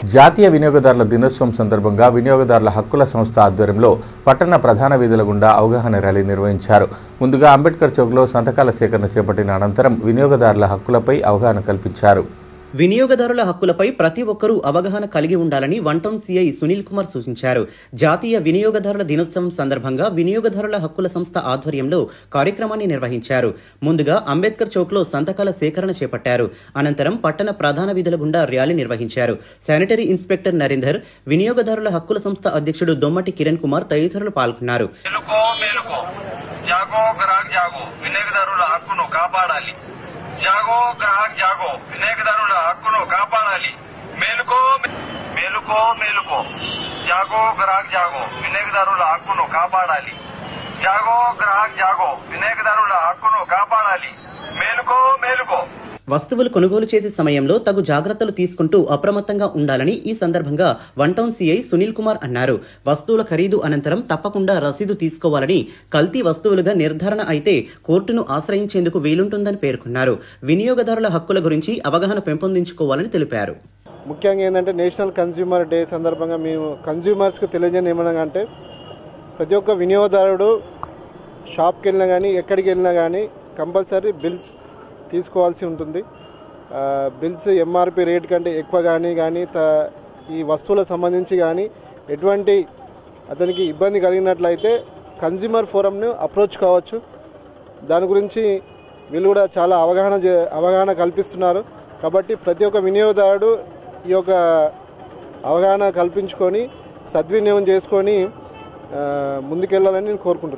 జాతీయ వినియోగదారుల దినోత్సవం సందర్భంగా వినియోగదారుల హక్కుల సంస్థ ఆధ్వర్యంలో పట్టణ ప్రధాన వీధుల గుండా అవగాహన ర్యాలీ నిర్వహించారు. ముందుగా అంబేద్కర్ చౌక్లో సంతకాల సేకరణ చేపట్టిన అనంతరం వినియోగదారుల హక్కులపై అవగాహన కల్పించారు. వినియోగదారుల హక్కులపై ప్రతి ఒక్కరూ అవగాహన కలిగి ఉండాలని one town CI Sunil Kumar సూచించారు. జాతీయ వినియోగదారుల దినోత్సవం సందర్భంగా వినియోగదారుల హక్కుల సంస్థ ఆధ్వర్యంలో కార్యక్రమాన్ని నిర్వహించారు. ముందుగా అంబేద్కర్ చౌక్లో సంతకాల సేకరణ చేపట్టారు. అనంతరం పట్టణ ప్రధాన వీధుల గుండా ర్యాలీ నిర్వహించారు. శానిటరీ ఇన్స్పెక్టర్ నరేందర్, వినియోగదారుల హక్కుల సంస్థ అధ్యక్షుడు దొమ్మటి కిరణ్ కుమార్ తదితరులు పాల్గొన్నారు. జాగో గ్రాహక్ జాగో, వినియోగదారుల హక్కును కాపాడాలి. మేలుకో మేలుకో మేలుకో, జాగో గ్రాహక్ జాగో, వినియోగదారుల హక్కును కాపాడాలి. జాగో గ్రాహక్ జాగో, వినియోగదారుల హక్కును కాపాడాలి. మేలుకో మేలుకో. వస్తువులు కొనుగోలు చేసే సమయంలో తగు జాగ్రత్తలు తీసుకుంటూ అప్రమత్తంగా ఉండాలని ఈ సందర్భంగా one town CI Sunil Kumar అన్నారు. వస్తువుల ఖరీదు అనంతరం తప్పకుండా రసీదు తీసుకోవాలని, కల్తీ వస్తువులుగా నిర్ధారణ అయితే కోర్టును ఆశ్రయించేందుకు వీలుంటుందని పేర్కొన్నారు. వినియోగదారుల హక్కుల గురించి అవగాహన పెంపొందించుకోవాలని తెలిపారు. ముఖ్యంగా ఏంటంటే నేషనల్ కన్స్యూమర్ డే సందర్భంగా మేము కన్స్యూమర్స్కి తెలియజేయడం ఏమనగా అంటే ప్రతి ఒక్క వినియోగదారుడు షాప్కి వెళ్ళినా కానీ ఎక్కడికి వెళ్ళినా కానీ కంపల్సరీ బిల్స్ తీసుకోవాల్సి ఉంటుంది. బిల్స్ ఎంఆర్పి రేట్ కంటే ఎక్కువ కానీ ఈ వస్తువులకు సంబంధించి కానీ ఎటువంటి అతనికి ఇబ్బంది కలిగినట్లయితే కన్స్యూమర్ ఫోరంను అప్రోచ్ కావచ్చు. దాని గురించి వీళ్ళు కూడా చాలా అవగాహన కల్పిస్తున్నారు. కాబట్టి ప్రతి ఒక్క వినియోగదారుడు ఈ యొక్క అవగాహన కల్పించుకొని సద్వినియోగం చేసుకొని ముందుకెళ్లాలని నేను కోరుకుంటున్నాను.